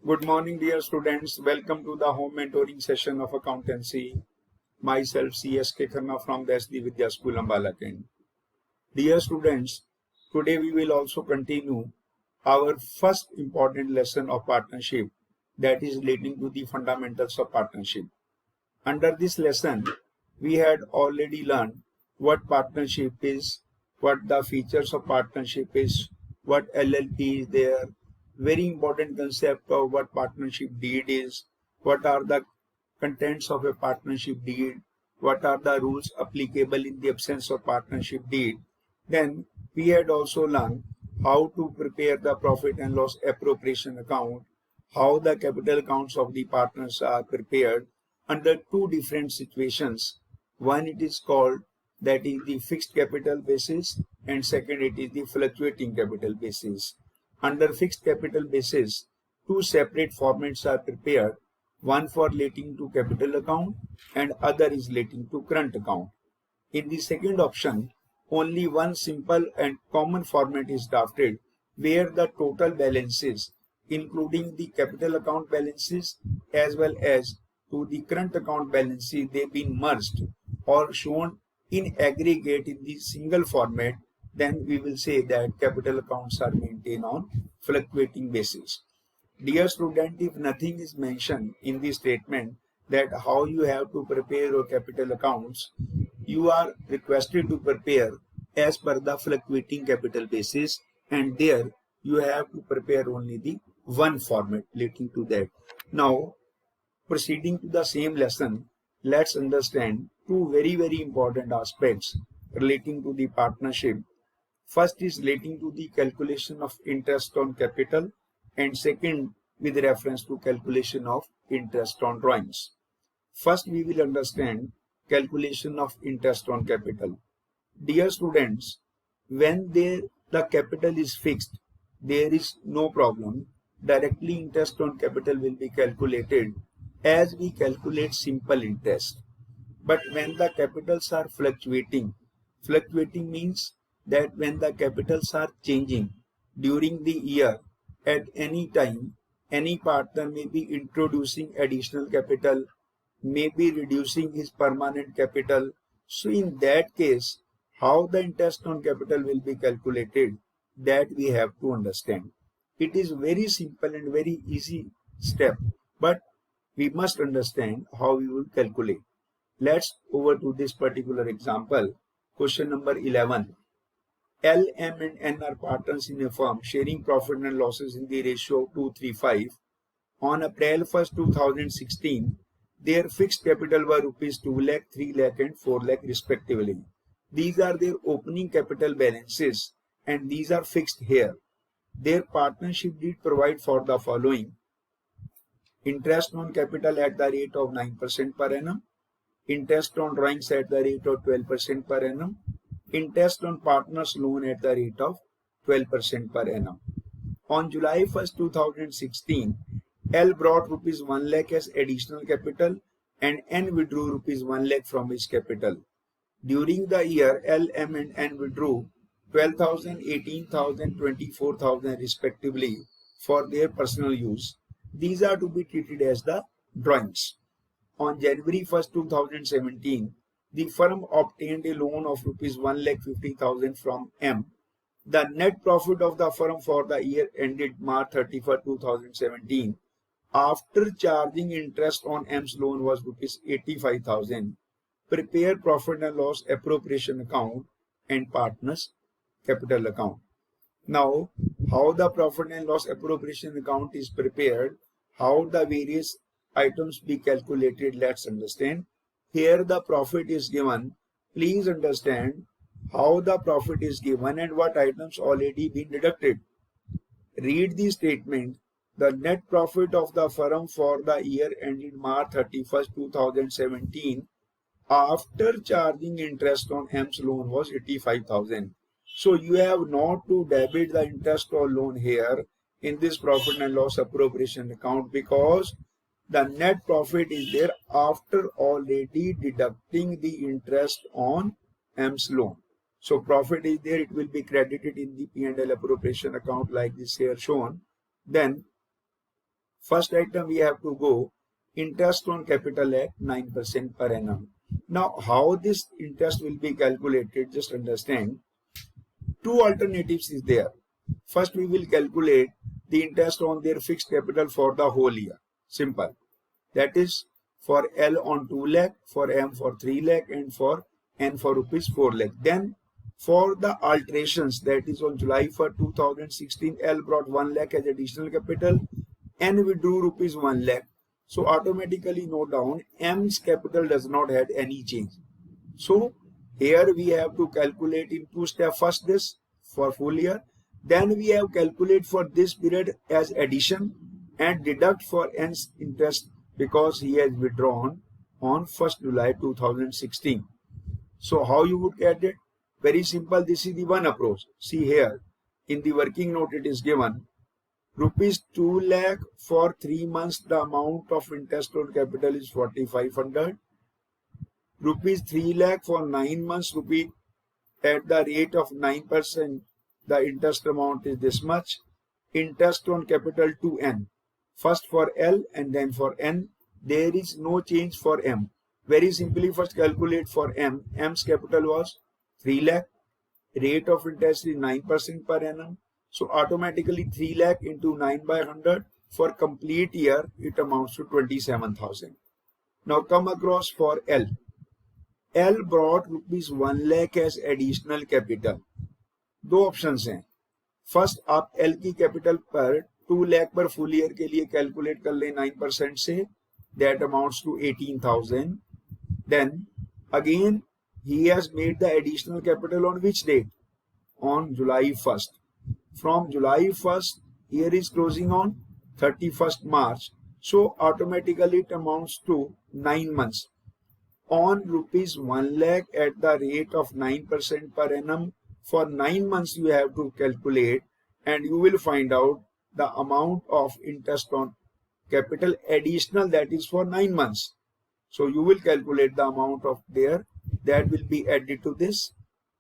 Good morning, dear students. Welcome to the home mentoring session of accountancy. Myself, C.S.K. Khanna from the SD Vidya School, Ambala Kent. Dear students, today we will also continue our first important lesson of partnership, that is relating to the fundamentals of partnership. Under this lesson, we had already learned what partnership is, what the features of partnership is, what LLP is there, very important concept of what partnership deed is, what are the contents of a partnership deed, what are the rules applicable in the absence of partnership deed. Then we had also learned how to prepare the profit and loss appropriation account, how the capital accounts of the partners are prepared under two different situations. One it is called that is the fixed capital basis, and second it is the fluctuating capital basis. Under fixed capital basis, two separate formats are prepared, one for relating to capital account and other is relating to current account. In the second option, only one simple and common format is drafted where the total balances, including the capital account balances as well as to the current account balances, they've been merged or shown in aggregate in the single format. Then we will say that capital accounts are maintained on fluctuating basis. Dear student, if nothing is mentioned in the statement that how you have to prepare your capital accounts, you are requested to prepare as per the fluctuating capital basis, and there you have to prepare only the one format relating to that. Now, proceeding to the same lesson, let's understand two very important aspects relating to the partnership. First is relating to the calculation of interest on capital, and second with reference to calculation of interest on drawings. First we will understand calculation of interest on capital. Dear students, when the capital is fixed, there is no problem. Directly interest on capital will be calculated as we calculate simple interest. But when the capitals are fluctuating means that when the capitals are changing during the year, at any time, any partner may be introducing additional capital, may be reducing his permanent capital. So in that case, how the interest on capital will be calculated, that we have to understand. It is very simple and very easy step, but we must understand how we will calculate. Let's over to this particular example. Question number 11. L, M and N are partners in a firm sharing profit and losses in the ratio of 2:3:5. On April 1st, 2016, their fixed capital were rupees 2 lakh, 3 lakh and 4 lakh respectively. These are their opening capital balances and these are fixed here. Their partnership deed provide for the following: interest on capital at the rate of 9% per annum, interest on drawings at the rate of 12% per annum, interest on partners loan at the rate of 12% per annum. On July 1st, 2016, L brought rupees 1 lakh as additional capital and N withdrew rupees 1 lakh from his capital. During the year, L, M and N withdrew 12,000, 18,000, 24,000 respectively for their personal use. These are to be treated as the drawings. On January 1st, 2017, the firm obtained a loan of rupees 1,50,000 from M. The net profit of the firm for the year ended March 31st, 2017, after charging interest on M's loan was rupees 85,000. Prepare profit and loss appropriation account and partners capital account. Now, how the profit and loss appropriation account is prepared, how the various items be calculated, let's understand. Here the profit is given. Please understand how the profit is given and what items already been deducted. Read the statement. The net profit of the firm for the year ended March 31st, 2017 after charging interest on M's loan was 85,000. So you have not to debit the interest or loan here in this profit and loss appropriation account, because the net profit is there after already deducting the interest on M's loan. So profit is there, it will be credited in the P&L appropriation account like this here shown. Then First item we have to go interest on capital at 9% per annum. Now how this interest will be calculated, just understand. Two alternatives is there. First we will calculate the interest on their fixed capital for the whole year. Simple. That is for L on 2 lakh, for M for 3 lakh, and for N for rupees 4 lakh. Then for the alterations, that is on July 1st, 2016, L brought 1 lakh as additional capital, N withdrew rupees 1 lakh. So automatically note down, M's capital does not have any change. So here we have to calculate in two steps. First this for full year, then we have calculate for this period as addition and deduct for N's interest because he has withdrawn on 1st July 2016. So how you would get it? Very simple. This is the one approach. See here in the working note it is given rupees 2 lakh for 3 months. The amount of interest on capital is 4,500. Rupees 3 lakh for 9 months. Rupee at the rate of 9%. The interest amount is this much. Interest on capital to N. First for L and then for N. There is no change for M. Very simply first calculate for M. M's capital was 3 lakh. Rate of interest is 9% per annum. So automatically 3 lakh into 9 by 100 for complete year it amounts to 27,000. Now come across for L. L brought rupees 1 lakh as additional capital. दो options हैं. First आप L की capital पर 2 लाख पर full year के लिए calculate कर लें 9% से, that amounts to 18,000. Then again he has made the additional capital on which date? On July 1st. From July 1st, year is closing on 31st March. So automatically it amounts to 9 months. On rupees 1 lakh at the rate of 9% per annum, for 9 months you have to calculate and you will find out the amount of interest on capital additional that is for 9 months. So you will calculate the amount of there that will be added to this.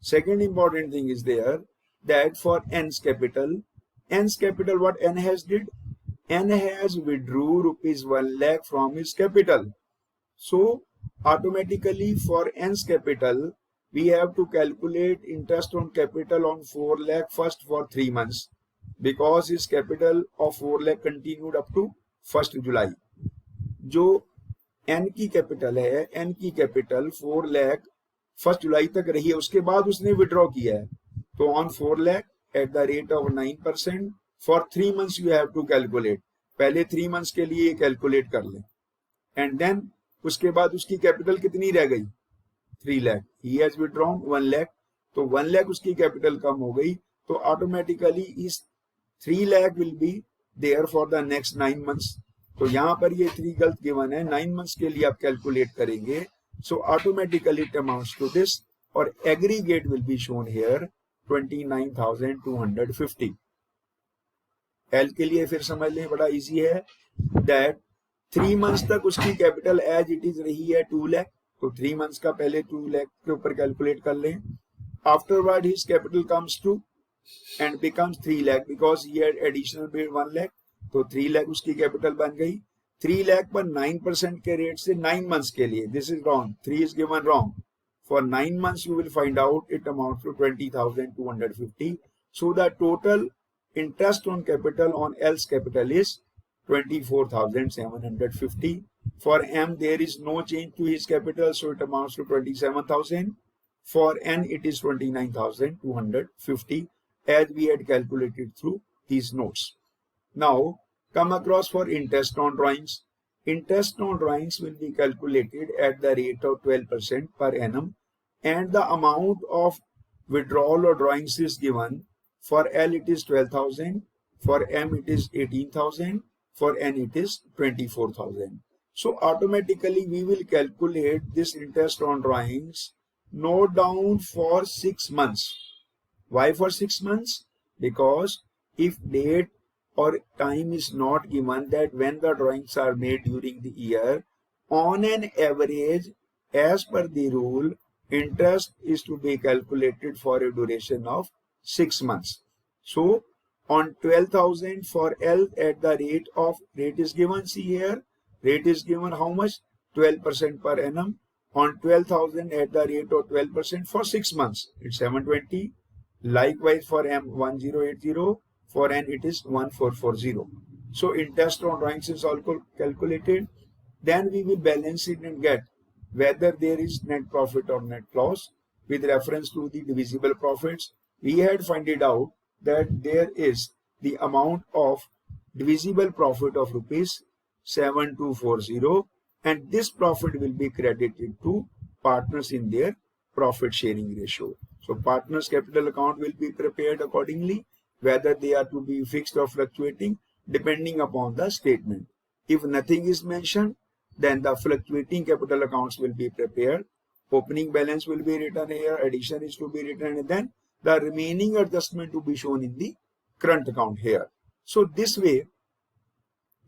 Second important thing is there that for N's capital what N has did? N has withdrew rupees 1 lakh from his capital. So automatically for N's capital we have to calculate interest on capital on 4 lakh first for 3 months because his capital of 4 lakh continued up to 1st July. जो N की capital है, N की capital 4 lakh 1st जुलाई तक रही है, उसके बाद उसने विड्रॉ किया है. तो on 4 lakh at the rate of 9% for 3 months you have to calculate. पहले 3 मंथ्स के लिए कैलकुलेट कर लें एंड देन उसके बाद उसकी कैपिटल कितनी रह गई? 3 lakh. He has withdrawn 1 lakh, तो 1 लाख उसकी कैपिटल कम हो गई. तो ऑटोमेटिकली इस 3 lakh will be there for the next 9 months. तो यहाँ पर ये 3 गलत गिवन है. 9 मंथ्स के लिए आप कैलकुलेट करेंगे. So automatically it amounts to this और aggregate will be shown here 29,250. L के लिए फिर समझ लें, बड़ा इजी है. दैट 3 मंथ्स तक उसकी कैपिटल एज इट इज रही है 2 लाख. तो 3 मंथ्स का पहले 2 लाख के ऊपर कैलकुलेट कर लें. Afterward his capital comes to and becomes 3 lakh because he had additional paid 1 lakh. तो 3 लाख उसकी कैपिटल बन गई. 3 लाख पर 9% के रेट से 9 मंथ्स के लिए. This is wrong. 3 is given wrong. For 9 months you will find out it amounts to 20,250. So the total interest on capital on L's capital is 24,750. For M there is no change to his capital, so it amounts to 27,000. For N it is 29,250 as we had calculated through these notes. Now come across for interest on drawings. Interest on drawings will be calculated at the rate of 12% per annum and the amount of withdrawal or drawings is given. For L it is 12,000, for M it is 18,000, for N it is 24,000. So automatically we will calculate this interest on drawings. Note down for 6 months. Why for 6 months? Because if date or time is not given that when the drawings are made during the year, on an average, as per the rule, interest is to be calculated for a duration of 6 months. So on 12,000 for L at the rate is given. See here, rate is given how much? 12% per annum on 12,000 at the rate of 12% for 6 months. It's 720. Likewise for M 1080, for N it is 1440. So interest on drawings is also calculated. Then we will balance it and get whether there is net profit or net loss with reference to the divisible profits. We had found it out that there is the amount of divisible profit of rupees 7240, and this profit will be credited to partners in their profit sharing ratio. So partners capital account will be prepared accordingly, whether they are to be fixed or fluctuating depending upon the statement. If nothing is mentioned, then the fluctuating capital accounts will be prepared. Opening balance will be written here, addition is to be written, and then the remaining adjustment to be shown in the current account here. So this way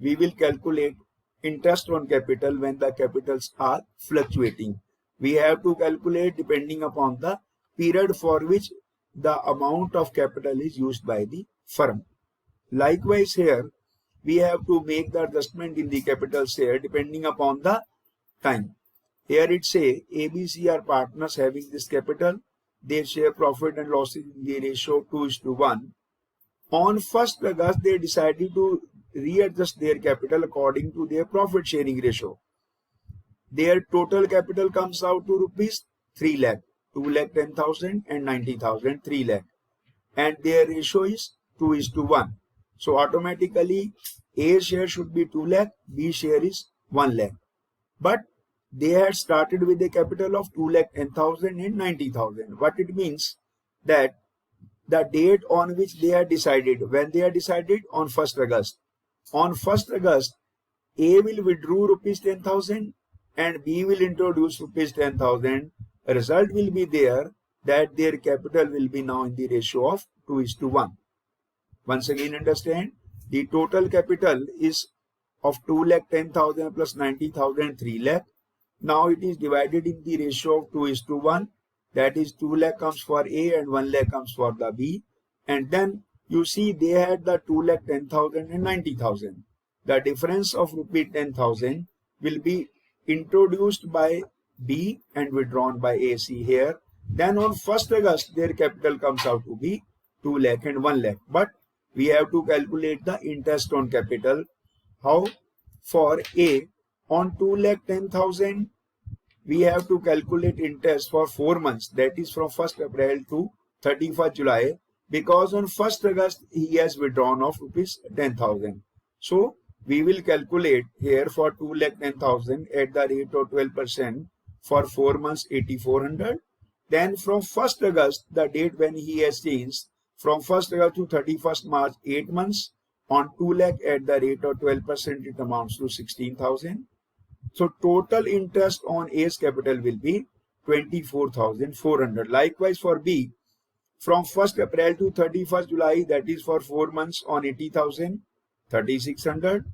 we will calculate interest on capital when the capitals are fluctuating. We have to calculate depending upon the period for which the amount of capital is used by the firm. Likewise here, we have to make the adjustment in the capital share depending upon the time. Here it say ABC are partners having this capital. They share profit and losses in the ratio 2:1. On 1st August, they decided to readjust their capital according to their profit sharing ratio. Their total capital comes out to rupees 3 lakh, 2,10,000 and 90,000, 3 lakh. And their ratio is 2:1. So automatically A share should be 2 lakh, B share is 1 lakh. But they had started with a capital of 2,10,000 and 90,000. What it means that the date on which they had decided, when they had decided on 1st August. On 1st August, A will withdraw rupees 10,000 and B will introduce rupees 10,000. A result will be there that their capital will be now in the ratio of 2:1. Once again understand, the total capital is of 2,10,000 plus 90,000, 3 lakh. Now it is divided in the ratio of 2:1. That is 2 lakh comes for A and 1 lakh comes for the B. And then you see they had the 2,10,000 and 90,000. The difference of rupees 10,000 will be introduced by B and withdrawn by AC here. Then on 1st August, their capital comes out to be 2 lakh and 1 lakh. But we have to calculate the interest on capital. How? For A, on 2,10,000, we have to calculate interest for 4 months. That is from 1st April to 31st July. Because on 1st August, he has withdrawn of rupees 10,000. So, we will calculate here for 2,10,000 at the rate of 12% for 4 months 8,400. Then from 1st August, the date when he has changed, from 1st August to 31st March, 8 months on 2 lakh at the rate of 12%, it amounts to 16,000. So total interest on A's capital will be 24,400. Likewise for B, from 1st April to 31st July, that is for 4 months on 80,000, 3,600.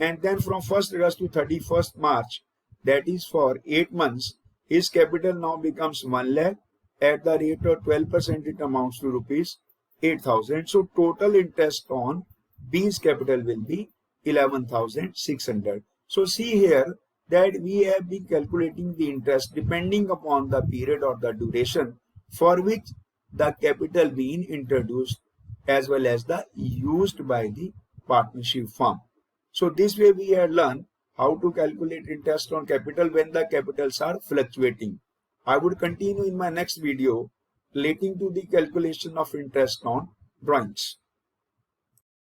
And then from 1st August to 31st March, that is for 8 months, his capital now becomes 1 lakh. At the rate of 12%, it amounts to rupees 8,000. So total interest on B's capital will be 11,600. So see here that we have been calculating the interest depending upon the period or the duration for which the capital being introduced as well as the used by the partnership firm. So this way we have learned how to calculate interest on capital when the capitals are fluctuating. I would continue in my next video relating to the calculation of interest on drawings.